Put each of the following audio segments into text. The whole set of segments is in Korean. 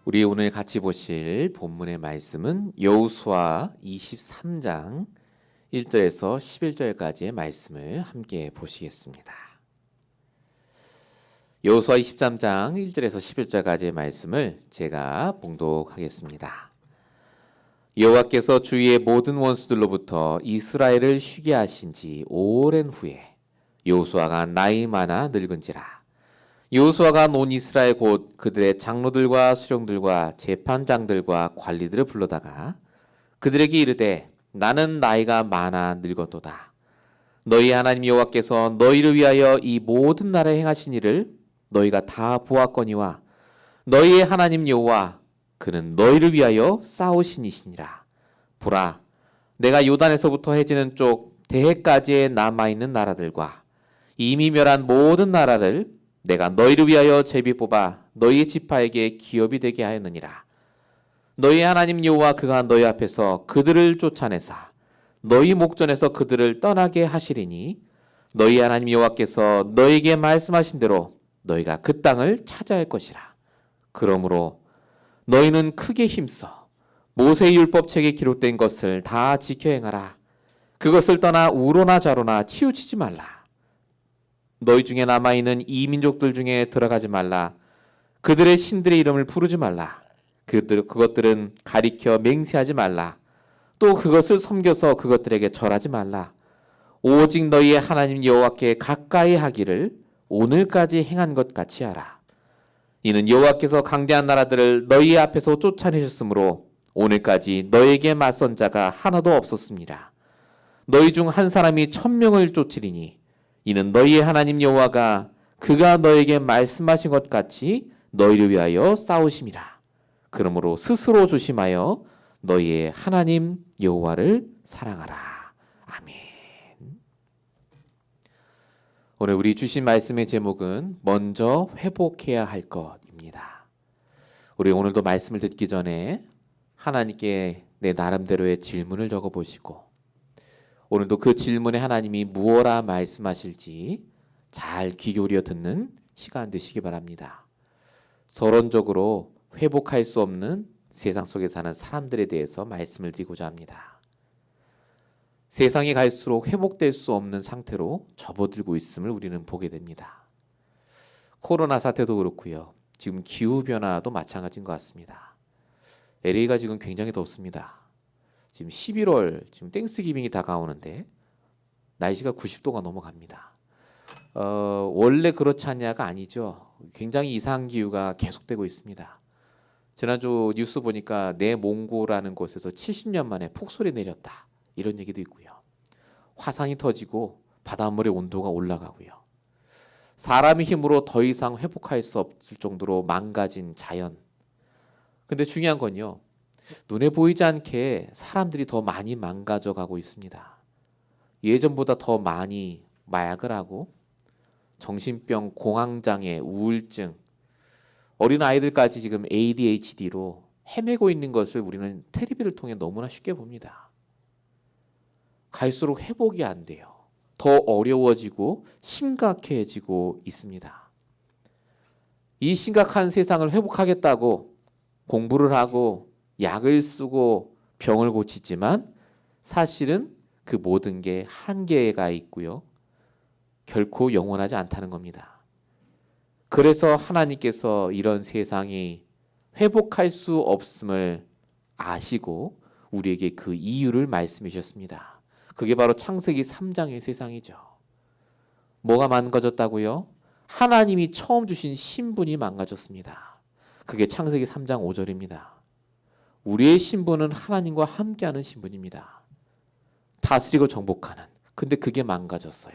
우리 오늘 같이 보실 본문의 말씀은 여호수아 23장 1절에서 11절까지의 말씀을 함께 보시겠습니다. 여호수아 23장 1절에서 11절까지의 말씀을 제가 봉독하겠습니다. 여호와께서 주위의 모든 원수들로부터 이스라엘을 쉬게 하신 지 오랜 후에 여호수아가 나이 많아 늙은지라 여호수아가 온 이스라엘 곧 그들의 장로들과 수령들과 재판장들과 관리들을 불러다가 그들에게 이르되 나는 나이가 많아 늙었도다. 너희 하나님 여호와께서 너희를 위하여 이 모든 나라에 행하신 일을 너희가 다 보았거니와 너희의 하나님 여호와 그는 너희를 위하여 싸우신 이시니라. 보라, 내가 요단에서부터 해지는 쪽 대해까지에 남아있는 나라들과 이미 멸한 모든 나라를 내가 너희를 위하여 제비 뽑아 너희의 지파에게 기업이 되게 하였느니라. 너희 하나님 여호와 그가 너희 앞에서 그들을 쫓아내사 너희 목전에서 그들을 떠나게 하시리니 너희 하나님 여호와께서 너희에게 말씀하신 대로 너희가 그 땅을 차지할 할 것이라. 그러므로 너희는 크게 힘써 모세의 율법책에 기록된 것을 다 지켜 행하라. 그것을 떠나 우로나 좌로나 치우치지 말라. 너희 중에 남아있는 이 민족들 중에 들어가지 말라. 그들의 신들의 이름을 부르지 말라. 그것들은 가리켜 맹세하지 말라. 또 그것을 섬겨서 그것들에게 절하지 말라. 오직 너희의 하나님 여호와께 가까이 하기를 오늘까지 행한 것 같이 하라. 이는 여호와께서 강대한 나라들을 너희 앞에서 쫓아내셨으므로 오늘까지 너희에게 맞선 자가 하나도 없었습니다. 너희 중 한 사람이 1000명을 쫓으리니 이는 너희의 하나님 여호와가 그가 너에게 말씀하신 것 같이 너희를 위하여 싸우심이라. 그러므로 스스로 조심하여 너희의 하나님 여호와를 사랑하라. 아멘. 오늘 우리 주신 말씀의 제목은 먼저 회복해야 할 것입니다. 우리 오늘도 말씀을 듣기 전에 하나님께 내 나름대로의 질문을 적어보시고 오늘도 그 질문에 하나님이 무엇라 말씀하실지 잘 귀 기울여 듣는 시간 되시기 바랍니다. 서론적으로 회복할 수 없는 세상 속에 사는 사람들에 대해서 말씀을 드리고자 합니다. 세상이 갈수록 회복될 수 없는 상태로 접어들고 있음을 우리는 보게 됩니다. 코로나 사태도 그렇고요. 지금 기후변화도 마찬가지인 것 같습니다. LA가 지금 굉장히 덥습니다. 지금 11월 지금 땡스기빙이 다가오는데 날씨가 90도가 넘어갑니다. 원래 그렇지 않냐가 아니죠. 굉장히 이상 기후가 계속되고 있습니다. 지난주 뉴스 보니까 내몽고라는 곳에서 70년 만에 폭설이 내렸다. 이런 얘기도 있고요. 화산이 터지고 바닷물의 온도가 올라가고요. 사람의 힘으로 더 이상 회복할 수 없을 정도로 망가진 자연. 근데 중요한 건요. 눈에 보이지 않게 사람들이 더 많이 망가져 가고 있습니다. 예전보다 더 많이 마약을 하고 정신병, 공황장애, 우울증, 어린아이들까지 지금 ADHD로 헤매고 있는 것을 우리는 텔레비를 통해 너무나 쉽게 봅니다. 갈수록 회복이 안 돼요. 더 어려워지고 심각해지고 있습니다. 이 심각한 세상을 회복하겠다고 공부를 하고 약을 쓰고 병을 고치지만 사실은 그 모든 게 한계가 있고요. 결코 영원하지 않다는 겁니다. 그래서 하나님께서 이런 세상이 회복할 수 없음을 아시고 우리에게 그 이유를 말씀해 주셨습니다. 그게 바로 창세기 3장의 세상이죠. 뭐가 망가졌다고요? 하나님이 처음 주신 신분이 망가졌습니다. 그게 창세기 3장 5절입니다. 우리의 신분은 하나님과 함께하는 신분입니다. 다스리고 정복하는. 근데 그게 망가졌어요.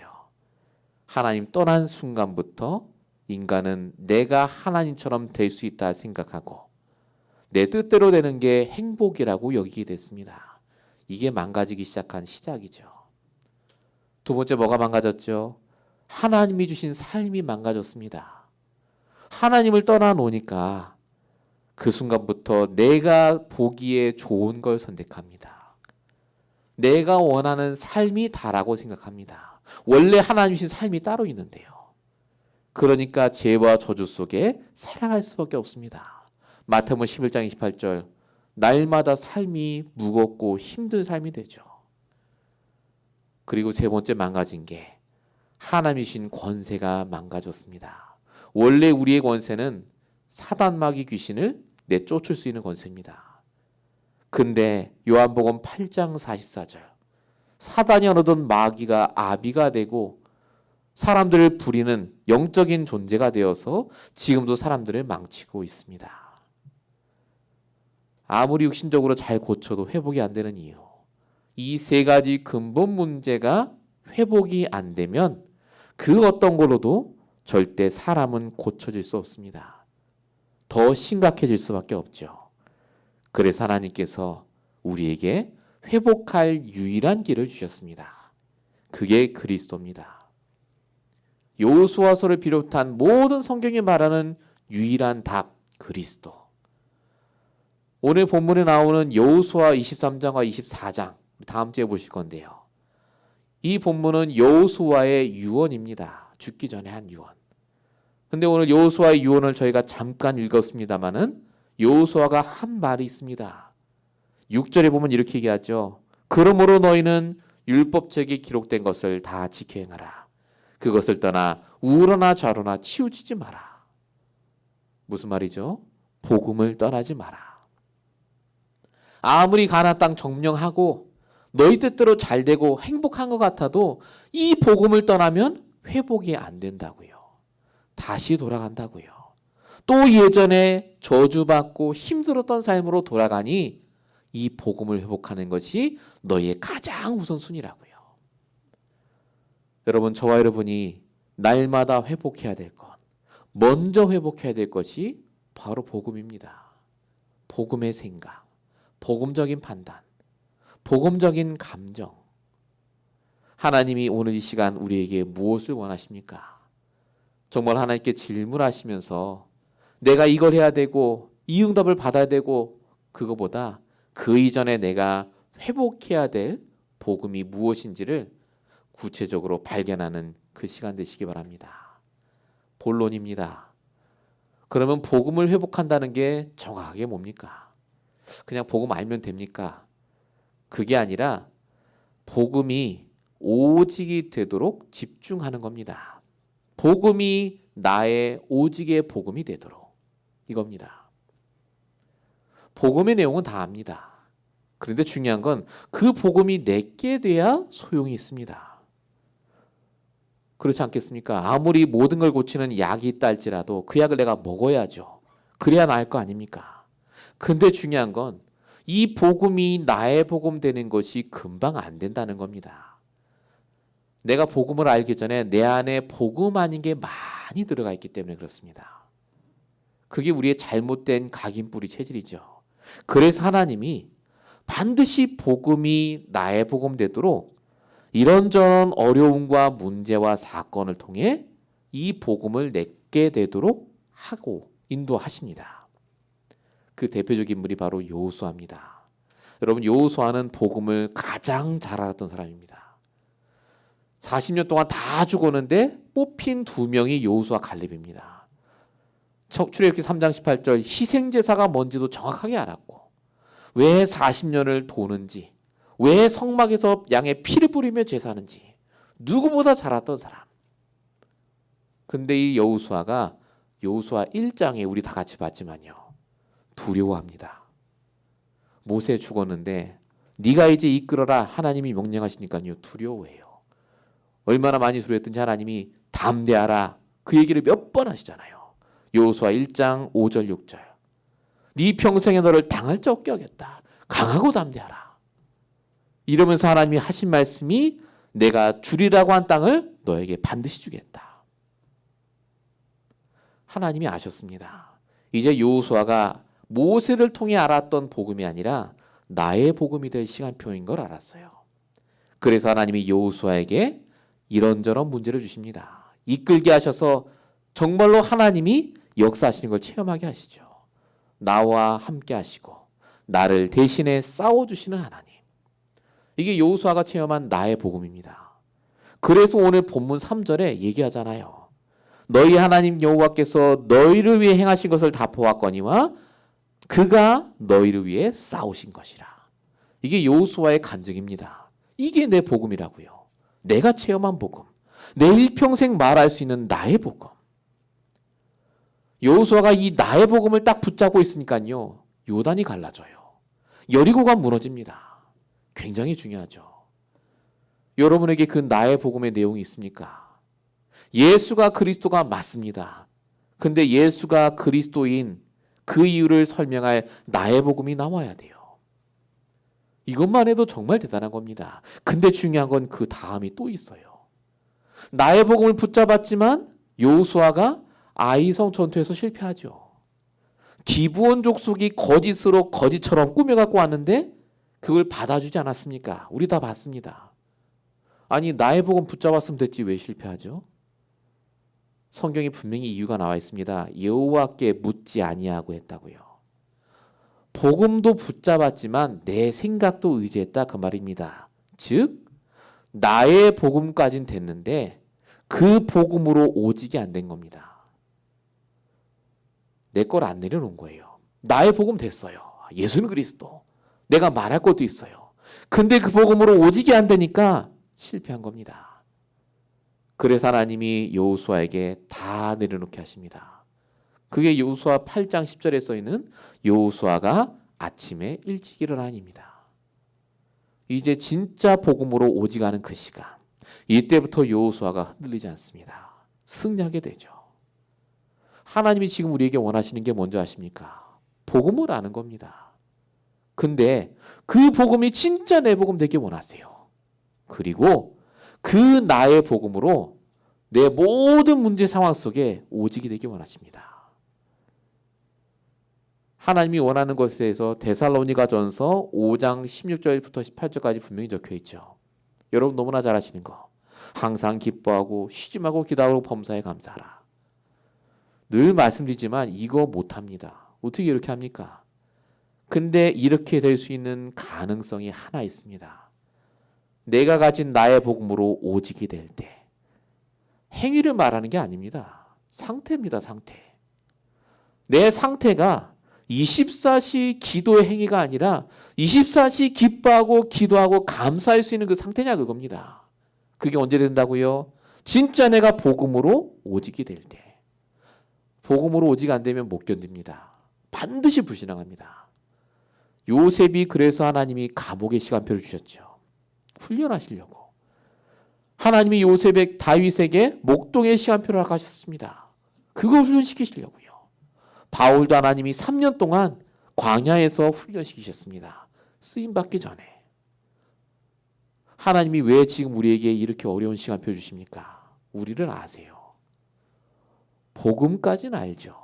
하나님 떠난 순간부터 인간은 내가 하나님처럼 될 수 있다 생각하고 내 뜻대로 되는 게 행복이라고 여기게 됐습니다. 이게 망가지기 시작한 시작이죠. 두 번째 뭐가 망가졌죠? 하나님이 주신 삶이 망가졌습니다. 하나님을 떠나놓으니까 그 순간부터 내가 보기에 좋은 걸 선택합니다. 내가 원하는 삶이 다라고 생각합니다. 원래 하나님 주신 삶이 따로 있는데요. 그러니까 죄와 저주 속에 살아갈 수밖에 없습니다. 마태복음 11장 28절 날마다 삶이 무겁고 힘든 삶이 되죠. 그리고 세 번째 망가진 게 하나님이신 권세가 망가졌습니다. 원래 우리의 권세는 사단 마귀 귀신을 내쫓을 수 있는 권세입니다. 근데 요한복음 8장 44절 사단이 어느덧 마귀가 아비가 되고 사람들을 부리는 영적인 존재가 되어서 지금도 사람들을 망치고 있습니다. 아무리 육신적으로 잘 고쳐도 회복이 안 되는 이유. 이 세 가지 근본 문제가 회복이 안 되면 그 어떤 걸로도 절대 사람은 고쳐질 수 없습니다. 더 심각해질 수밖에 없죠. 그래서 하나님께서 우리에게 회복할 유일한 길을 주셨습니다. 그게 그리스도입니다. 여호수아서를 비롯한 모든 성경이 말하는 유일한 답, 그리스도. 오늘 본문에 나오는 여호수아 23장과 24장 다음 주에 보실 건데요. 이 본문은 여호수아의 유언입니다. 죽기 전에 한 유언. 근데 오늘 여호수아의 유언을 저희가 잠깐 읽었습니다마는 여호수아가 한 말이 있습니다. 6절에 보면 이렇게 얘기하죠. 그러므로 너희는 율법책에 기록된 것을 다 지켜 행하라. 그것을 떠나 우러나 좌로나 치우치지 마라. 무슨 말이죠? 복음을 떠나지 마라. 아무리 가나안 땅 점령하고 너희 뜻대로 잘 되고 행복한 것 같아도 이 복음을 떠나면 회복이 안 된다고요. 다시 돌아간다고요. 또 예전에 저주받고 힘들었던 삶으로 돌아가니 이 복음을 회복하는 것이 너희의 가장 우선순위라고요. 여러분, 저와 여러분이 날마다 회복해야 될 것, 먼저 회복해야 될 것이 바로 복음입니다. 복음의 생각, 복음적인 판단, 복음적인 감정. 하나님이 오늘 이 시간 우리에게 무엇을 원하십니까? 정말 하나님께 질문하시면서 내가 이걸 해야 되고 이 응답을 받아야 되고 그거보다 그 이전에 내가 회복해야 될 복음이 무엇인지를 구체적으로 발견하는 그 시간 되시기 바랍니다. 본론입니다. 그러면 복음을 회복한다는 게 정확하게 뭡니까? 그냥 복음 알면 됩니까? 그게 아니라 복음이 오직이 되도록 집중하는 겁니다. 복음이 나의 오직의 복음이 되도록 이겁니다. 복음의 내용은 다 압니다. 그런데 중요한 건 그 복음이 내게 돼야 소용이 있습니다. 그렇지 않겠습니까? 아무리 모든 걸 고치는 약이 있다 할지라도 그 약을 내가 먹어야죠. 그래야 나을 거 아닙니까? 근데 중요한 건 이 복음이 나의 복음 되는 것이 금방 안 된다는 겁니다. 내가 복음을 알기 전에 내 안에 복음 아닌 게 많이 들어가 있기 때문에 그렇습니다. 그게 우리의 잘못된 각인뿌리 체질이죠. 그래서 하나님이 반드시 복음이 나의 복음 되도록 이런저런 어려움과 문제와 사건을 통해 이 복음을 내게 되도록 하고 인도하십니다. 그 대표적인 인물이 바로 여호수아입니다. 여러분, 여호수아는 복음을 가장 잘 알았던 사람입니다. 40년 동안 다 죽었는데 뽑힌 2명이 여호수아 갈렙입니다. 출애굽기 3장 18절 희생제사가 뭔지도 정확하게 알았고 왜 40년을 도는지 왜 성막에서 양의 피를 뿌리며 제사하는지 누구보다 잘 알았던 사람. 근데 이 여호수아가 여호수아 1장에 우리 다 같이 봤지만요. 두려워합니다. 모세 죽었는데 네가 이제 이끌어라 하나님이 명령하시니까요. 두려워해요. 얼마나 많이 두려웠던지 하나님이 담대하라 그 얘기를 몇 번 하시잖아요. 여호수아 1장 5절 6절 네 평생에 너를 당할 자 없게 하겠다. 강하고 담대하라. 이러면서 하나님이 하신 말씀이 내가 주리라고 한 땅을 너에게 반드시 주겠다. 하나님이 아셨습니다. 이제 여호수아가 모세를 통해 알았던 복음이 아니라 나의 복음이 될 시간표인 걸 알았어요. 그래서 하나님이 여호수아에게 이런저런 문제를 주십니다. 이끌게 하셔서 정말로 하나님이 역사하시는 걸 체험하게 하시죠. 나와 함께 하시고 나를 대신에 싸워주시는 하나님. 이게 여호수아가 체험한 나의 복음입니다. 그래서 오늘 본문 3절에 얘기하잖아요. 너희 하나님 여호와께서 너희를 위해 행하신 것을 다 보았거니와 그가 너희를 위해 싸우신 것이라. 이게 여호수아의 간증입니다. 이게 내 복음이라고요. 내가 체험한 복음. 내 일평생 말할 수 있는 나의 복음. 여호수아가 이 나의 복음을 딱 붙잡고 있으니까요. 요단이 갈라져요. 여리고가 무너집니다. 굉장히 중요하죠. 여러분에게 그 나의 복음의 내용이 있습니까? 예수가 그리스도가 맞습니다. 근데 예수가 그리스도인 그 이유를 설명할 나의 복음이 나와야 돼요. 이것만 해도 정말 대단한 겁니다. 근데 중요한 건 그 다음이 또 있어요. 나의 복음을 붙잡았지만 여호수아가 아이성 전투에서 실패하죠. 기브온 족속이 거짓으로 거짓처럼 꾸며갖고 왔는데 그걸 받아주지 않았습니까? 우리 다 봤습니다. 아니 나의 복음 붙잡았으면 됐지 왜 실패하죠? 성경에 분명히 이유가 나와 있습니다. 여호와께 묻지 아니하고 했다고요. 복음도 붙잡았지만 내 생각도 의지했다 그 말입니다. 즉 나의 복음까진 됐는데 그 복음으로 오직이 안 된 겁니다. 내 걸 안 내려놓은 거예요. 나의 복음 됐어요. 예수는 그리스도. 내가 말할 것도 있어요. 근데 그 복음으로 오직이 안 되니까 실패한 겁니다. 그래서 하나님이 여호수아에게 다 내려놓게 하십니다. 그게 여호수아 8장 10절에 써 있는 여호수아가 아침에 일찍 일어나니입니다. 이제 진짜 복음으로 오직하는 그 시간. 이때부터 여호수아가 흔들리지 않습니다. 승리하게 되죠. 하나님이 지금 우리에게 원하시는 게 뭔지 아십니까? 복음을 아는 겁니다. 근데 그 복음이 진짜 내 복음 되게 원하세요. 그리고 그 나의 복음으로 내 모든 문제 상황 속에 오직이 되게 원하십니다. 하나님이 원하는 것에 대해서 데살로니가전서 5장 16절부터 18절까지 분명히 적혀 있죠. 여러분 너무나 잘 아시는 거. 항상 기뻐하고 쉬지 말고 기도하고 범사에 감사하라. 늘 말씀드리지만 이거 못합니다. 어떻게 이렇게 합니까? 근데 이렇게 될 수 있는 가능성이 하나 있습니다. 내가 가진 나의 복음으로 오직이 될 때 행위를 말하는 게 아닙니다. 상태입니다. 상태. 내 상태가 24시 기도의 행위가 아니라 24시 기뻐하고 기도하고 감사할 수 있는 그 상태냐 그겁니다. 그게 언제 된다고요? 진짜 내가 복음으로 오직이 될 때. 복음으로 오직 안 되면 못 견딥니다. 반드시 불신앙합니다. 요셉이 그래서 하나님이 감옥의 시간표를 주셨죠. 훈련하시려고. 하나님이 요셉의 다윗에게 목동의 시간표를 하셨습니다. 그걸 훈련시키시려고요. 바울도 하나님이 3년 동안 광야에서 훈련시키셨습니다. 쓰임받기 전에. 하나님이 왜 지금 우리에게 이렇게 어려운 시간표 주십니까? 우리를 아세요. 복음까지는 알죠.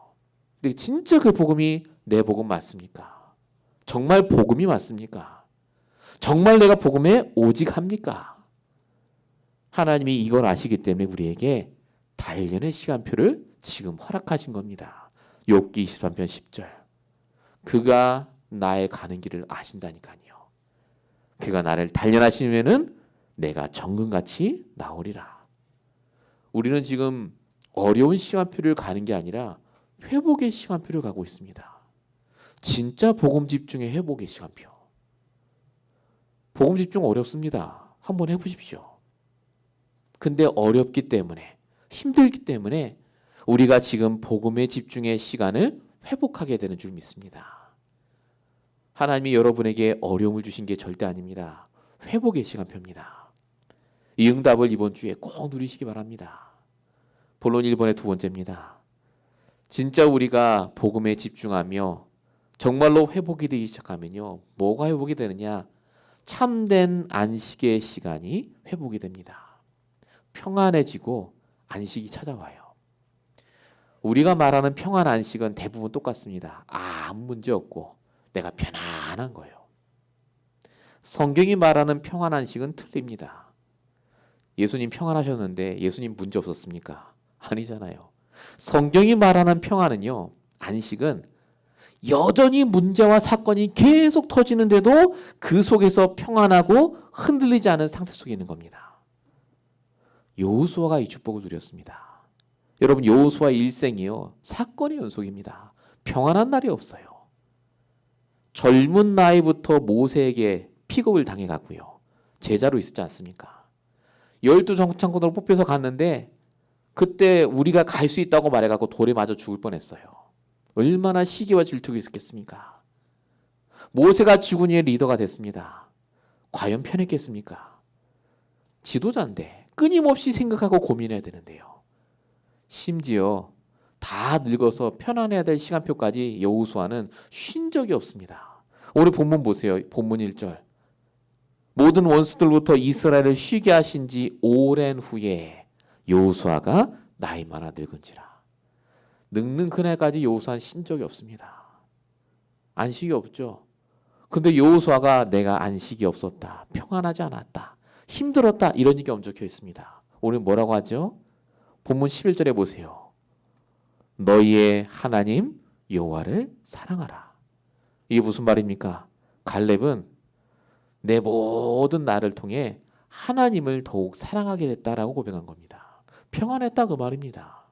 근데 진짜 그 복음이 내 복음 맞습니까? 정말 복음이 맞습니까? 정말 내가 복음에 오직합니까? 하나님이 이걸 아시기 때문에 우리에게 단련의 시간표를 지금 허락하신 겁니다. 욥기 23편 10절. 그가 나의 가는 길을 아신다니까요. 그가 나를 단련하시면은 내가 정금같이 나오리라. 우리는 지금 어려운 시간표를 가는 게 아니라 회복의 시간표를 가고 있습니다. 진짜 복음 집중의 회복의 시간표. 복음 집중 어렵습니다. 한번 해보십시오. 근데 어렵기 때문에 힘들기 때문에 우리가 지금 복음의 집중의 시간을 회복하게 되는 줄 믿습니다. 하나님이 여러분에게 어려움을 주신 게 절대 아닙니다. 회복의 시간표입니다. 이 응답을 이번 주에 꼭 누리시기 바랍니다. 본론 1번의 두 번째입니다. 진짜 우리가 복음에 집중하며 정말로 회복이 되기 시작하면요. 뭐가 회복이 되느냐? 참된 안식의 시간이 회복이 됩니다. 평안해지고 안식이 찾아와요. 우리가 말하는 평안 안식은 대부분 똑같습니다. 아무 문제 없고 내가 편안한 거예요. 성경이 말하는 평안 안식은 틀립니다. 예수님 평안하셨는데 예수님 문제 없었습니까? 아니잖아요. 성경이 말하는 평안은요. 안식은 여전히 문제와 사건이 계속 터지는데도 그 속에서 평안하고 흔들리지 않은 상태 속에 있는 겁니다. 여호수아가 이 축복을 누렸습니다. 여러분 여호수아 일생이요. 사건의 연속입니다. 평안한 날이 없어요. 젊은 나이부터 모세에게 픽업을 당해갔고요. 제자로 있었지 않습니까? 12정창꾼으로 뽑혀서 갔는데 그때 우리가 갈 수 있다고 말해갖고 돌에 맞아 죽을 뻔했어요. 얼마나 시기와 질투가 있었겠습니까? 모세가 죽은 이의 리더가 됐습니다. 과연 편했겠습니까? 지도자인데 끊임없이 생각하고 고민해야 되는데요. 심지어 다 늙어서 편안해야 될 시간표까지 여호수아는 쉰 적이 없습니다. 오늘 본문 보세요. 본문 1절. 모든 원수들부터 이스라엘을 쉬게 하신 지 오랜 후에 여호수아가 나이 많아 늙은지라. 늙는 그날까지 여호수아는 쉰 적이 없습니다. 안식이 없죠. 근데 여호수아가 내가 안식이 없었다, 평안하지 않았다, 힘들었다 이런 얘기가 얹혀 있습니다. 오늘 뭐라고 하죠? 본문 11절에 보세요. 너희의 하나님 여호와를 사랑하라. 이게 무슨 말입니까? 갈렙은 내 모든 날을 통해 하나님을 더욱 사랑하게 됐다라고 고백한 겁니다. 평안했다 그 말입니다.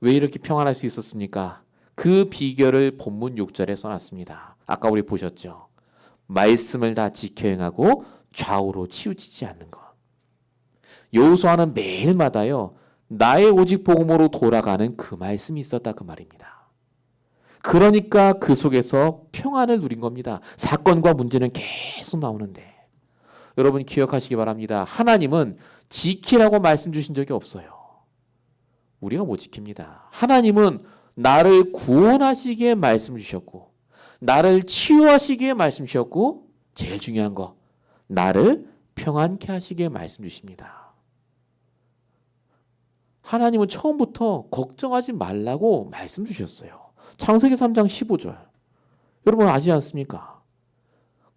왜 이렇게 평안할 수 있었습니까? 그 비결을 본문 6절에 써놨습니다. 아까 우리 보셨죠? 말씀을 다 지켜 행하고 좌우로 치우치지 않는 것. 여호수아는 매일마다요, 나의 오직 복음으로 돌아가는 그 말씀이 있었다 그 말입니다. 그러니까 그 속에서 평안을 누린 겁니다. 사건과 문제는 계속 나오는데 여러분 기억하시기 바랍니다. 하나님은 지키라고 말씀 주신 적이 없어요. 우리가 못 지킵니다. 하나님은 나를 구원하시기에 말씀 주셨고 나를 치유하시기에 말씀 주셨고 제일 중요한 거 나를 평안케 하시기에 말씀 주십니다. 하나님은 처음부터 걱정하지 말라고 말씀 주셨어요. 창세기 3장 15절. 여러분 아시지 않습니까?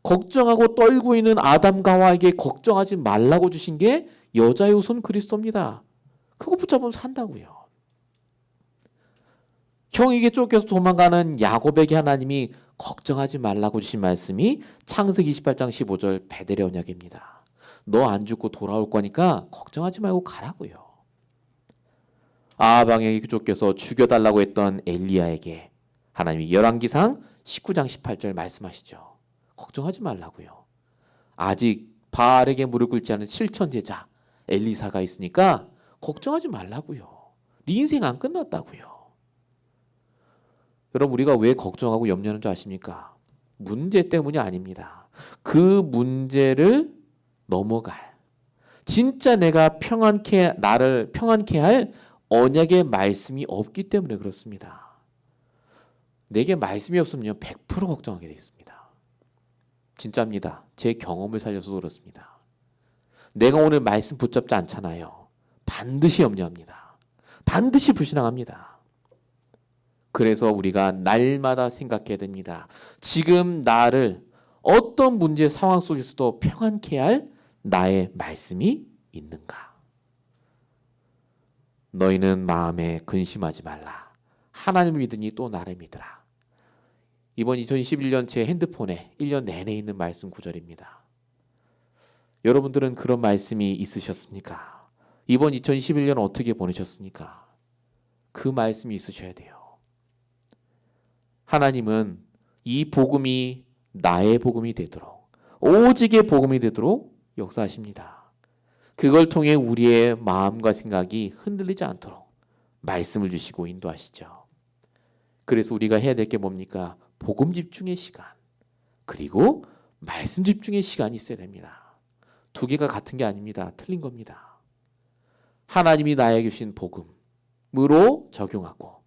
걱정하고 떨고 있는 아담과 하와에게 걱정하지 말라고 주신 게 여자의 후손 그리스도입니다. 그거 붙잡으면 산다고요. 형에게 쫓겨서 도망가는 야곱에게 하나님이 걱정하지 말라고 주신 말씀이 창세기 28장 15절 베델의 언약입니다. 너 안 죽고 돌아올 거니까 걱정하지 말고 가라고요. 아방에게 쫓겨서 죽여달라고 했던 엘리야에게 하나님이 열왕기상 19장 18절 말씀하시죠. 걱정하지 말라고요. 아직 바알에게 무릎 꿇지 않은 실천제자 엘리사가 있으니까 걱정하지 말라고요. 네 인생 안 끝났다고요. 여러분 우리가 왜 걱정하고 염려하는 줄 아십니까? 문제 때문이 아닙니다. 그 문제를 넘어갈 진짜 내가 나를 평안케 할 언약의 말씀이 없기 때문에 그렇습니다. 내게 말씀이 없으면 100% 걱정하게 돼 있습니다. 진짜입니다. 제 경험을 살려서 그렇습니다. 내가 오늘 말씀 붙잡지 않잖아요. 반드시 염려합니다. 반드시 불신앙합니다. 그래서 우리가 날마다 생각해야 됩니다. 지금 나를 어떤 문제 상황 속에서도 평안케 할 나의 말씀이 있는가? 너희는 마음에 근심하지 말라. 하나님을 믿으니 또 나를 믿으라. 이번 2021년 제 핸드폰에 1년 내내 있는 말씀 구절입니다. 여러분들은 그런 말씀이 있으셨습니까? 이번 2021년 어떻게 보내셨습니까? 그 말씀이 있으셔야 돼요. 하나님은 이 복음이 나의 복음이 되도록 오직의 복음이 되도록 역사하십니다. 그걸 통해 우리의 마음과 생각이 흔들리지 않도록 말씀을 주시고 인도하시죠. 그래서 우리가 해야 될 게 뭡니까? 복음 집중의 시간 그리고 말씀 집중의 시간이 있어야 됩니다. 두 개가 같은 게 아닙니다. 틀린 겁니다. 하나님이 나에게 주신 복음으로 적용하고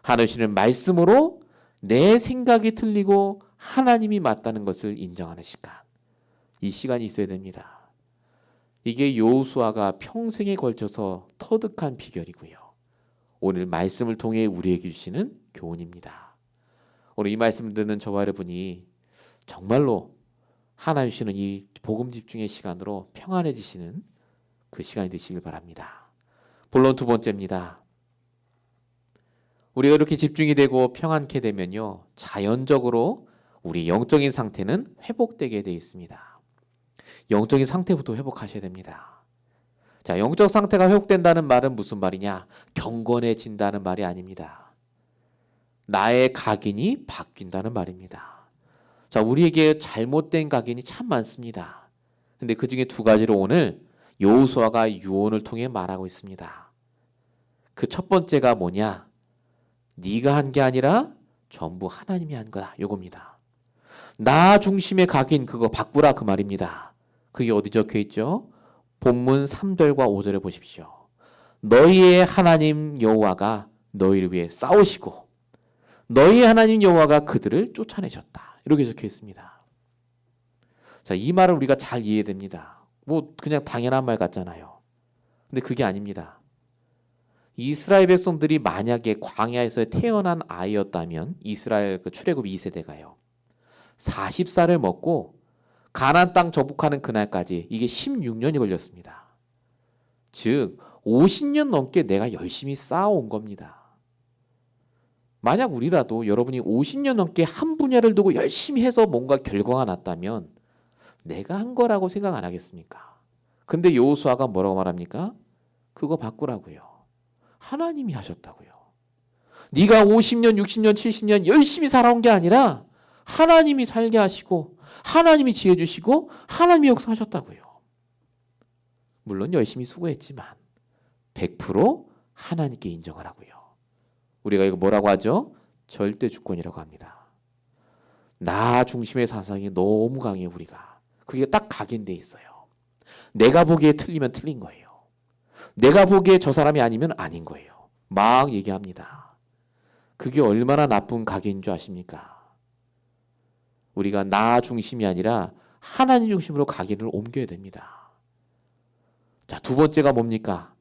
하나님 주시는 말씀으로 내 생각이 틀리고 하나님이 맞다는 것을 인정하는 시간. 이 시간이 있어야 됩니다. 이게 여호수아가 평생에 걸쳐서 터득한 비결이고요. 오늘 말씀을 통해 우리에게 주시는 교훈입니다. 오늘 이 말씀을 듣는 저와 여러분이 정말로 하나님 주시는 이 복음 집중의 시간으로 평안해지시는 그 시간이 되시길 바랍니다. 본론 두 번째입니다. 우리가 이렇게 집중이 되고 평안케 되면요, 자연적으로 우리 영적인 상태는 회복되게 되어 있습니다. 영적인 상태부터 회복하셔야 됩니다. 자, 영적 상태가 회복된다는 말은 무슨 말이냐? 경건해진다는 말이 아닙니다. 나의 각인이 바뀐다는 말입니다. 자, 우리에게 잘못된 각인이 참 많습니다. 근데 그 중에 두 가지를 오늘 여호수아가 유언을 통해 말하고 있습니다. 그 첫 번째가 뭐냐? 네가 한 게 아니라 전부 하나님이 한 거다. 요겁니다. 나 중심의 각인 그거 바꾸라 그 말입니다. 그게 어디 적혀 있죠? 본문 3절과 5절에 보십시오. 너희의 하나님 여호와가 너희를 위해 싸우시고 너희의 하나님 여호와가 그들을 쫓아내셨다. 이렇게 적혀 있습니다. 자, 이 말은 우리가 잘 이해됩니다. 뭐 그냥 당연한 말 같잖아요. 근데 그게 아닙니다. 이스라엘 백성들이 만약에 광야에서 태어난 아이였다면 이스라엘 그 출애굽 2세대가요. 40살을 먹고 가나안 땅 정복하는 그날까지 이게 16년이 걸렸습니다. 즉 50년 넘게 내가 열심히 쌓아온 겁니다. 만약 우리라도 여러분이 50년 넘게 한 분야를 두고 열심히 해서 뭔가 결과가 났다면 내가 한 거라고 생각 안 하겠습니까? 근데 여호수아가 뭐라고 말합니까? 그거 바꾸라고요. 하나님이 하셨다고요. 네가 50년, 60년, 70년 열심히 살아온 게 아니라 하나님이 살게 하시고 하나님이 지혜 주시고 하나님이 역사하셨다고요. 물론 열심히 수고했지만 100% 하나님께 인정하라고요. 우리가 이거 뭐라고 하죠? 절대 주권이라고 합니다. 나 중심의 사상이 너무 강해요, 우리가. 그게 딱 각인돼 있어요. 내가 보기에 틀리면 틀린 거예요. 내가 보기에 저 사람이 아니면 아닌 거예요. 막 얘기합니다. 그게 얼마나 나쁜 각인인 줄 아십니까? 우리가 나 중심이 아니라 하나님 중심으로 각인을 옮겨야 됩니다. 자, 두 번째가 뭡니까?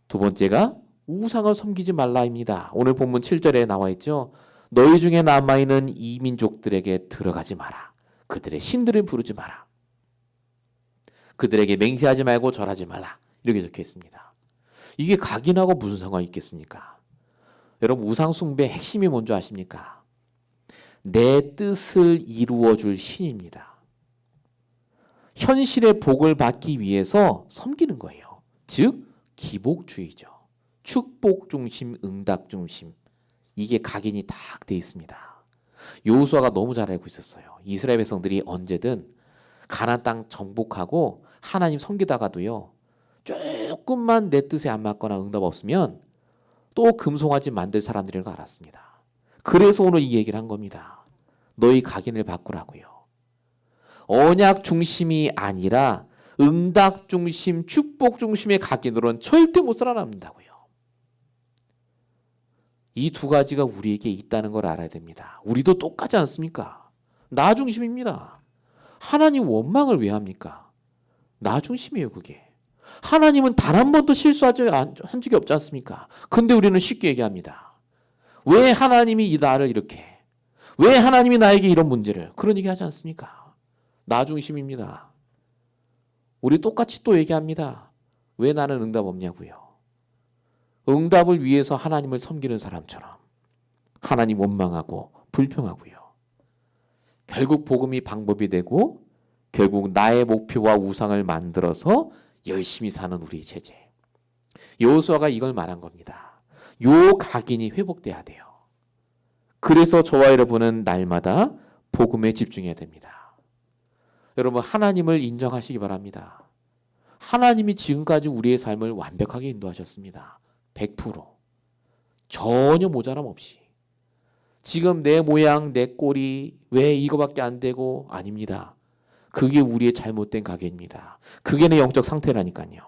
두 번째가 우상을 섬기지 말라입니다. 오늘 본문 7절에 나와 있죠. 너희 중에 남아있는 이민족들에게 들어가지 마라. 그들의 신들을 부르지 마라. 그들에게 맹세하지 말고 절하지 말라. 이렇게 적혀 있습니다. 이게 각인하고 무슨 상관이 있겠습니까? 여러분 우상 숭배의 핵심이 뭔지 아십니까? 내 뜻을 이루어 줄 신입니다. 현실의 복을 받기 위해서 섬기는 거예요. 즉 기복주의죠. 축복 중심, 응답 중심. 이게 각인이 딱 돼 있습니다. 여호수아가 너무 잘 알고 있었어요. 이스라엘 백성들이 언제든 가나안 땅 정복하고 하나님 섬기다가도요. 조금만 내 뜻에 안 맞거나 응답 없으면 또 금송아지 만들 사람들인 거 알았습니다. 그래서 오늘 이 얘기를 한 겁니다. 너희 각인을 바꾸라고요. 언약 중심이 아니라 응답 중심, 축복 중심의 각인으로는 절대 못 살아남는다고요. 이 두 가지가 우리에게 있다는 걸 알아야 됩니다. 우리도 똑같지 않습니까? 나 중심입니다. 하나님 원망을 왜 합니까? 나 중심이에요, 그게. 하나님은 단 한 번도 실수한 적이 없지 않습니까? 근데 우리는 쉽게 얘기합니다. 왜 하나님이 나를 이렇게, 왜 하나님이 나에게 이런 문제를, 그런 얘기 하지 않습니까? 나 중심입니다. 우리 똑같이 또 얘기합니다. 왜 나는 응답 없냐고요. 응답을 위해서 하나님을 섬기는 사람처럼 하나님 원망하고 불평하고요. 결국 복음이 방법이 되고 결국 나의 목표와 우상을 만들어서 열심히 사는 우리의 체제. 여호수아가 이걸 말한 겁니다. 요 각인이 회복돼야 돼요. 그래서 저와 여러분은 날마다 복음에 집중해야 됩니다. 여러분 하나님을 인정하시기 바랍니다. 하나님이 지금까지 우리의 삶을 완벽하게 인도하셨습니다. 100% 전혀 모자람 없이. 지금 내 모양 내 꼴이 왜 이거밖에 안 되고 아닙니다. 그게 우리의 잘못된 가계입니다. 그게 내 영적 상태라니까요.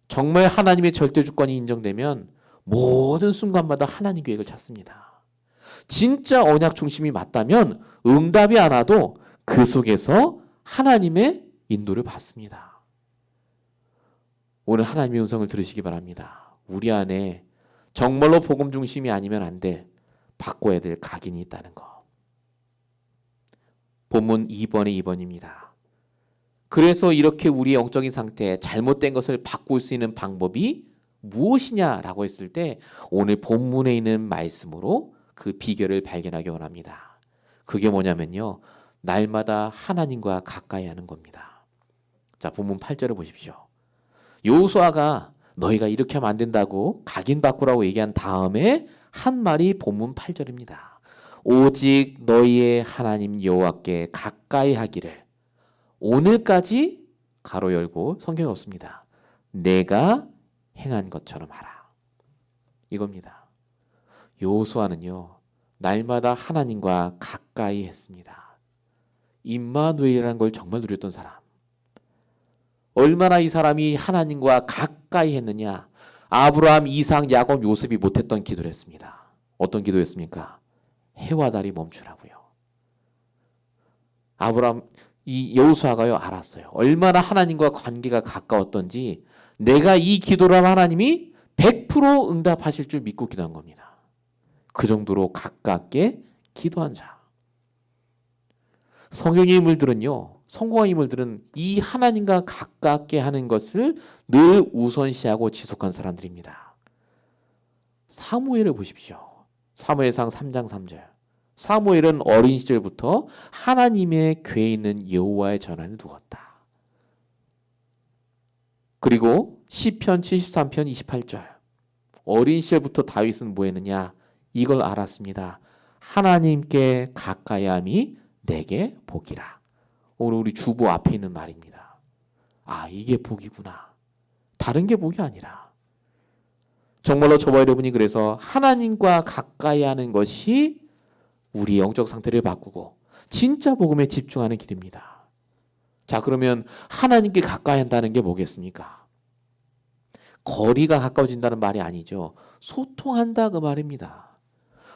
정말 하나님의 절대 주권이 인정되면 모든 순간마다 하나님 계획을 찾습니다. 진짜 언약 중심이 맞다면 응답이 안 와도 그 속에서 하나님의 인도를 받습니다. 오늘 하나님의 음성을 들으시기 바랍니다. 우리 안에 정말로 복음 중심이 아니면 안 될, 바꿔야 될 각인이 있다는 거. 본문 2번의 2번입니다. 그래서 이렇게 우리의 영적인 상태, 잘못된 것을 바꿀 수 있는 방법이 무엇이냐라고 했을 때 오늘 본문에 있는 말씀으로 그 비결을 발견하기 원합니다. 그게 뭐냐면요. 날마다 하나님과 가까이 하는 겁니다. 자, 본문 8절을 보십시오. 여호수아가 너희가 이렇게 하면 안 된다고 각인 바꾸라고 얘기한 다음에 한 말이 본문 8절입니다. 오직 너희의 하나님 여호와께 가까이 하기를 오늘까지 가로 열고 성경에 없습니다. 내가 행한 것처럼 하라. 이겁니다. 여호수아는요, 날마다 하나님과 가까이 했습니다. 임마누엘이라는 걸 정말 누렸던 사람. 얼마나 이 사람이 하나님과 가까이 했느냐. 아브라함, 이삭, 야곱, 요셉이 못했던 기도를 했습니다. 어떤 기도였습니까? 해와 달이 멈추라고요. 이 여호수아가요, 알았어요. 얼마나 하나님과 관계가 가까웠던지 내가 이 기도를 하면 하나님이 100% 응답하실 줄 믿고 기도한 겁니다. 그 정도로 가깝게 기도한 자. 성경의 인물들은요, 성공한 인물들은 이 하나님과 가깝게 하는 것을 늘 우선시하고 지속한 사람들입니다. 사무엘을 보십시오. 사무엘상 3장 3절. 사무엘은 어린 시절부터 하나님의 궤에 있는 여호와의 전환을 두었다. 그리고 시편 73편 28절. 어린 시절부터 다윗은 뭐 했느냐? 이걸 알았습니다. 하나님께 가까이함이 내게 복이라. 오늘 우리 주보 앞에 있는 말입니다. 아, 이게 복이구나. 다른 게 복이 아니라. 정말로 저와 여러분이 그래서 하나님과 가까이 하는 것이 우리 영적 상태를 바꾸고 진짜 복음에 집중하는 길입니다. 자, 그러면 하나님께 가까이 한다는 게 뭐겠습니까? 거리가 가까워진다는 말이 아니죠. 소통한다 그 말입니다.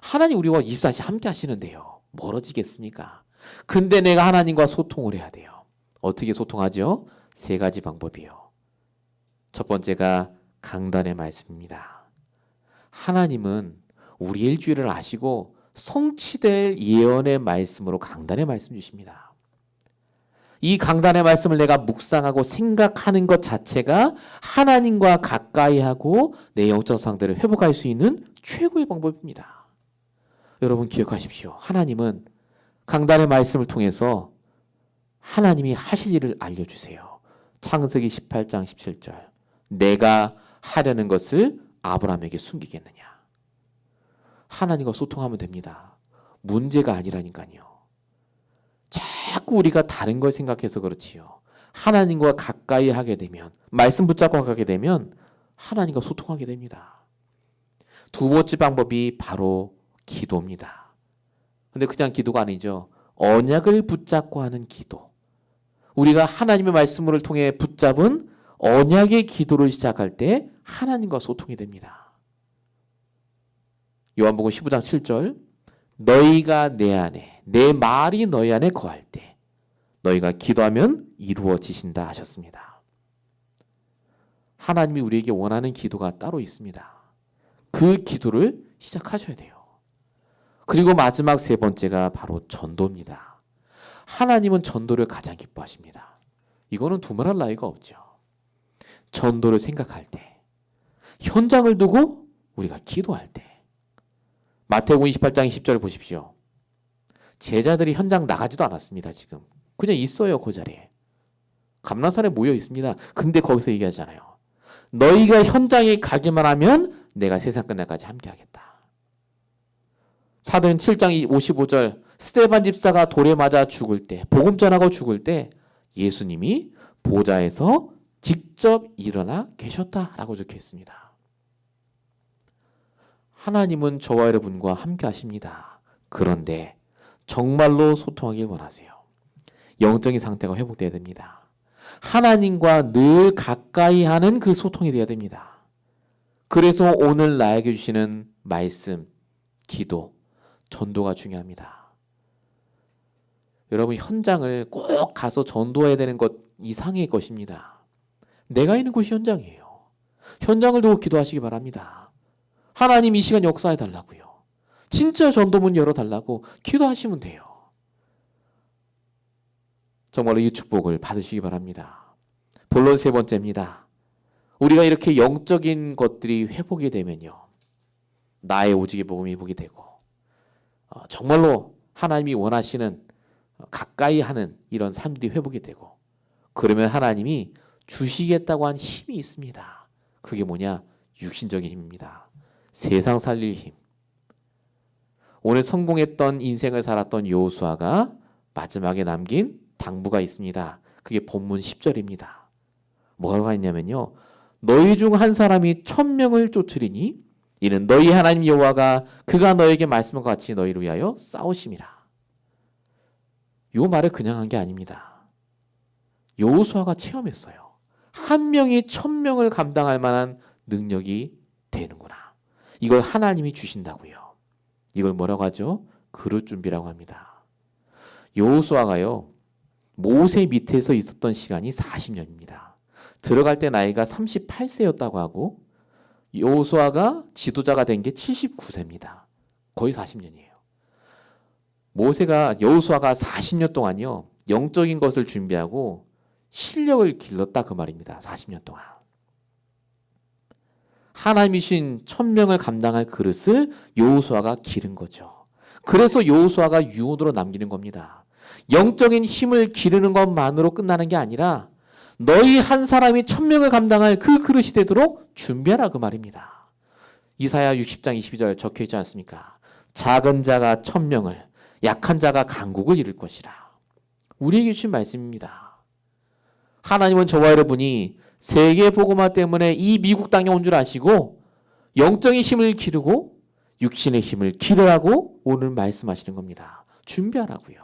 하나님 우리와 24시 함께 하시는데요. 멀어지겠습니까? 근데 내가 하나님과 소통을 해야 돼요. 어떻게 소통하죠? 3가지 방법이요. 첫 번째가 강단의 말씀입니다. 하나님은 우리 일주일을 아시고 성취될 예언의 말씀으로 강단의 말씀 주십니다. 이 강단의 말씀을 내가 묵상하고 생각하는 것 자체가 하나님과 가까이 하고 내 영적 상태를 회복할 수 있는 최고의 방법입니다. 여러분 기억하십시오. 하나님은 강단의 말씀을 통해서 하나님이 하실 일을 알려주세요. 창세기 18장 17절. 내가 하려는 것을 아브라함에게 숨기겠느냐. 하나님과 소통하면 됩니다. 문제가 아니라니까요. 자꾸 우리가 다른 걸 생각해서 그렇지요. 하나님과 가까이 하게 되면, 말씀 붙잡고 가게 되면 하나님과 소통하게 됩니다. 두 번째 방법이 바로 기도입니다. 근데 그냥 기도가 아니죠. 언약을 붙잡고 하는 기도. 우리가 하나님의 말씀을 통해 붙잡은 언약의 기도를 시작할 때 하나님과 소통이 됩니다. 요한복음 15장 7절. 너희가 내 안에, 내 말이 너희 안에 거할 때 너희가 기도하면 이루어지신다 하셨습니다. 하나님이 우리에게 원하는 기도가 따로 있습니다. 그 기도를 시작하셔야 돼요. 그리고 마지막 3번째가 바로 전도입니다. 하나님은 전도를 가장 기뻐하십니다. 이거는 두말할 나위가 없죠. 전도를 생각할 때, 현장을 두고 우리가 기도할 때. 마태복음 28장 20절 보십시오. 제자들이 현장 나가지도 않았습니다. 지금 그냥 있어요. 그 자리에. 감람산에 모여 있습니다. 근데 거기서 얘기하잖아요. 너희가 현장에 가기만 하면 내가 세상 끝날까지 함께하겠다. 사도행 7장 55절. 스데반 집사가 돌에 맞아 죽을 때, 복음 전하고 죽을 때 예수님이 보좌에서 직접 일어나 계셨다라고 적혀 있습니다. 하나님은 저와 여러분과 함께 하십니다. 그런데 정말로 소통하길 원하세요. 영적인 상태가 회복돼야 됩니다. 하나님과 늘 가까이 하는 그 소통이 되어야 됩니다. 그래서 오늘 나에게 주시는 말씀, 기도, 전도가 중요합니다. 여러분 현장을 꼭 가서 전도해야 되는 것 이상의 것입니다. 내가 있는 곳이 현장이에요. 현장을 두고 기도하시기 바랍니다. 하나님 이 시간 역사해 달라고요. 진짜 전도문 열어달라고 기도하시면 돼요. 정말로 이 축복을 받으시기 바랍니다. 본론 3번째입니다. 우리가 이렇게 영적인 것들이 회복이 되면요. 나의 오직의 복음이 회복이 되고 정말로 하나님이 원하시는 가까이 하는 이런 삶들이 회복이 되고 그러면 하나님이 주시겠다고 한 힘이 있습니다. 그게 뭐냐? 육신적인 힘입니다. 세상 살릴 힘. 오늘 성공했던 인생을 살았던 여호수아가 마지막에 남긴 당부가 있습니다. 그게 본문 10절입니다. 뭐라고 했냐면요. 너희 중 한 사람이 1000명을 쫓으리니 이는 너희 하나님 여호와가 그가 너에게 말씀한 것 같이 너희를 위하여 싸우심이라. 요 말을 그냥 한 게 아닙니다. 여호수아가 체험했어요. 한 명이 1000명을 감당할 만한 능력이 되는구나. 이걸 하나님이 주신다고요. 이걸 뭐라고 하죠? 그릇 준비라고 합니다. 여호수아가요. 모세 밑에서 있었던 시간이 40년입니다. 들어갈 때 나이가 38세였다고 하고 여호수아가 지도자가 된 게 79세입니다. 거의 40년이에요. 여호수아가 40년 동안요. 영적인 것을 준비하고 실력을 길렀다 그 말입니다. 40년 동안. 하나님이 주신 1000명을 감당할 그릇을 여호수아가 기른 거죠. 그래서 여호수아가 유언으로 남기는 겁니다. 영적인 힘을 기르는 것만으로 끝나는 게 아니라 너희 한 사람이 1000명을 감당할 그 그릇이 되도록 준비하라 그 말입니다. 이사야 60장 22절 적혀 있지 않습니까? 작은 자가 1000명을 약한 자가 강국을 이룰 것이라. 우리에게 주신 말씀입니다. 하나님은 저와 여러분이 세계 복음화 때문에 이 미국 땅에 온 줄 아시고 영적인 힘을 기르고 육신의 힘을 기르라고 오늘 말씀하시는 겁니다. 준비하라고요.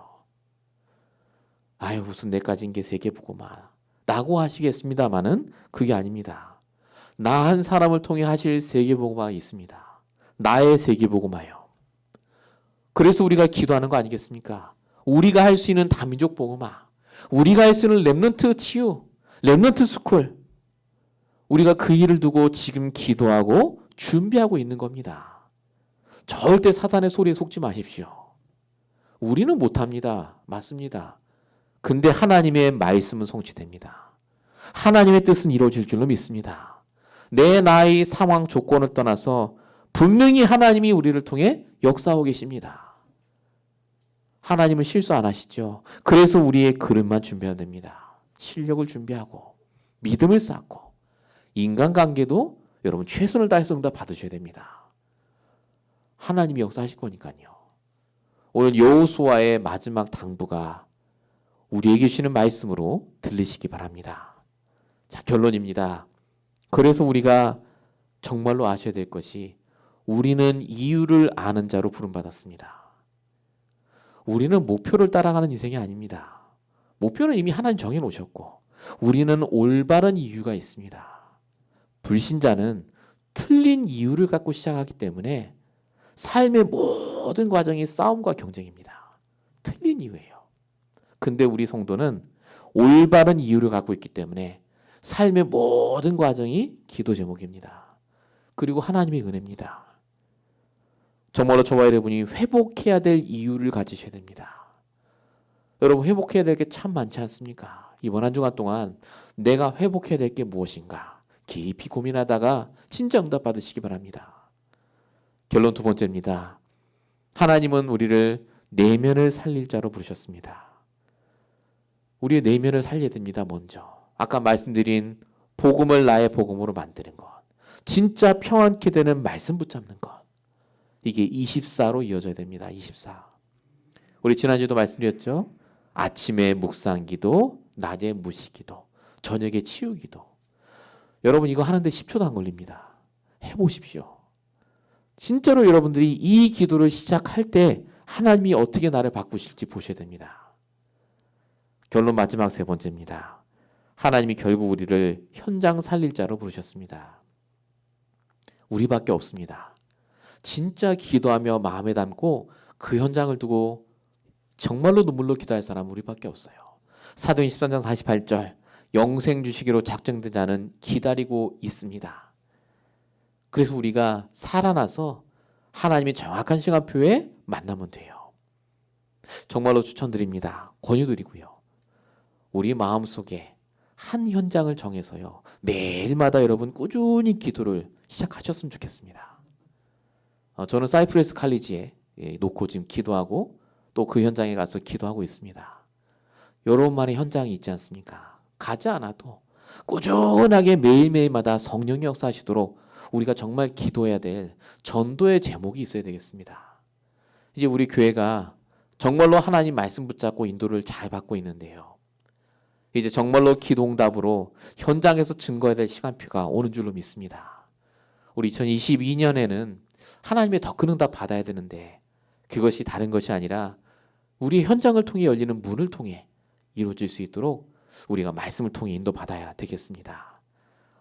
아유 무슨 내까진 게 세계 복음화 라고 하시겠습니다마는 그게 아닙니다. 나 한 사람을 통해 하실 세계 복음화가 있습니다. 나의 세계 복음화요. 그래서 우리가 기도하는 거 아니겠습니까? 우리가 할 수 있는 다민족 복음화, 우리가 할 수 있는 렘넌트 치유, 렘넌트 스쿨, 우리가 그 일을 두고 지금 기도하고 준비하고 있는 겁니다. 절대 사단의 소리에 속지 마십시오. 우리는 못합니다. 맞습니다. 근데 하나님의 말씀은 성취됩니다. 하나님의 뜻은 이루어질 줄로 믿습니다. 내 나이, 상황, 조건을 떠나서 분명히 하나님이 우리를 통해 역사하고 계십니다. 하나님은 실수 안 하시죠. 그래서 우리의 그릇만 준비해야 됩니다. 실력을 준비하고 믿음을 쌓고 인간관계도 여러분 최선을 다해서 응답 받으셔야 됩니다. 하나님이 역사하실 거니까요. 오늘 여호수아의 마지막 당부가 우리에게 주시는 말씀으로 들리시기 바랍니다. 자, 결론입니다. 그래서 우리가 정말로 아셔야 될 것이 우리는 이유를 아는 자로 부름받았습니다. 우리는 목표를 따라가는 인생이 아닙니다. 목표는 이미 하나님 정해놓으셨고 우리는 올바른 이유가 있습니다. 불신자는 틀린 이유를 갖고 시작하기 때문에 삶의 모든 과정이 싸움과 경쟁입니다. 틀린 이유예요. 근데 우리 성도는 올바른 이유를 갖고 있기 때문에 삶의 모든 과정이 기도 제목입니다. 그리고 하나님의 은혜입니다. 정말로 저와 여러분이 회복해야 될 이유를 가지셔야 됩니다. 여러분 회복해야 될 게 참 많지 않습니까? 이번 한 주간 동안 내가 회복해야 될 게 무엇인가 깊이 고민하다가 진짜 응답 받으시기 바랍니다. 결론 두 번째입니다. 하나님은 우리를 내면을 살릴 자로 부르셨습니다. 우리의 내면을 살려야 됩니다. 먼저 아까 말씀드린 복음을 나의 복음으로 만드는 것, 진짜 평안케 되는 말씀 붙잡는 것, 이게 24로 이어져야 됩니다. 24. 우리 지난주도 말씀드렸죠. 아침에 묵상기도, 낮에 무식기도, 저녁에 치유기도. 여러분 이거 하는데 10초도 안 걸립니다. 해보십시오. 진짜로 여러분들이 이 기도를 시작할 때 하나님이 어떻게 나를 바꾸실지 보셔야 됩니다. 결론 마지막 세 번째입니다. 하나님이 결국 우리를 현장 살릴 자로 부르셨습니다. 우리밖에 없습니다. 진짜 기도하며 마음에 담고 그 현장을 두고 정말로 눈물로 기도할 사람은 우리밖에 없어요. 사도행 13장 48절 영생 주시기로 작정된 자는 기다리고 있습니다. 그래서 우리가 살아나서 하나님의 정확한 시간표에 만나면 돼요. 정말로 추천드립니다. 권유드리고요. 우리 마음속에 한 현장을 정해서요. 매일마다 여러분 꾸준히 기도를 시작하셨으면 좋겠습니다. 저는 사이프러스 칼리지에 놓고 지금 기도하고 또 그 현장에 가서 기도하고 있습니다. 여러분만의 현장이 있지 않습니까? 가지 않아도 꾸준하게 매일매일마다 성령이 역사하시도록 우리가 정말 기도해야 될 전도의 제목이 있어야 되겠습니다. 이제 우리 교회가 정말로 하나님 말씀 붙잡고 인도를 잘 받고 있는데요. 이제 정말로 기도응답으로 현장에서 증거해야 될 시간표가 오는 줄로 믿습니다. 우리 2022년에는 하나님의 더 큰 응답 받아야 되는데 그것이 다른 것이 아니라 우리 현장을 통해 열리는 문을 통해 이루어질 수 있도록 우리가 말씀을 통해 인도받아야 되겠습니다.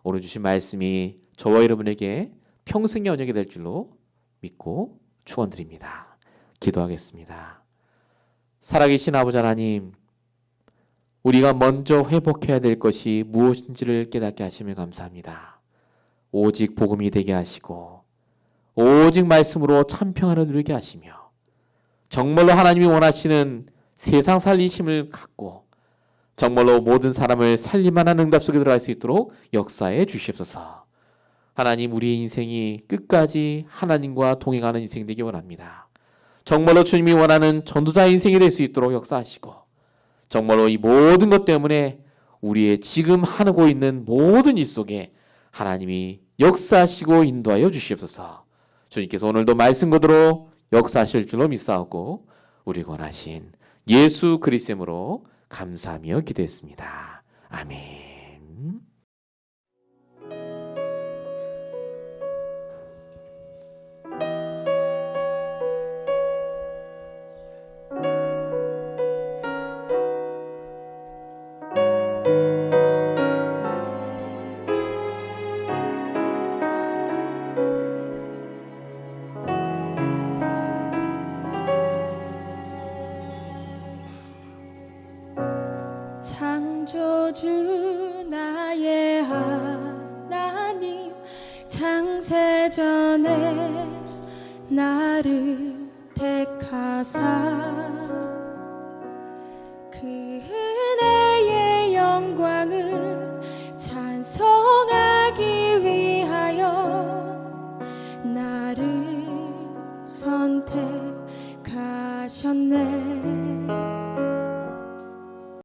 오늘 주신 말씀이 저와 여러분에게 평생의 언약이 될 줄로 믿고 축원드립니다. 기도하겠습니다. 살아계신 아버지 하나님, 우리가 먼저 회복해야 될 것이 무엇인지를 깨닫게 하시면 감사합니다. 오직 복음이 되게 하시고 오직 말씀으로 참 평안을 누리게 하시며 정말로 하나님이 원하시는 세상 살리심을 갖고 정말로 모든 사람을 살릴만한 응답 속에 들어갈 수 있도록 역사해 주시옵소서. 하나님, 우리의 인생이 끝까지 하나님과 동행하는 인생 되기 원합니다. 정말로 주님이 원하는 전도자 인생이 될 수 있도록 역사하시고 정말로 이 모든 것 때문에 우리의 지금 하고 있는 모든 일 속에 하나님이 역사하시고 인도하여 주시옵소서. 주님께서 오늘도 말씀 그대로 역사하실 줄로 믿사오고 우리 원하신 예수 그리스도의 이름으로 감사하며 기도했습니다. 아멘. 창조주 나의 하나님, 창세전에 나를 택하사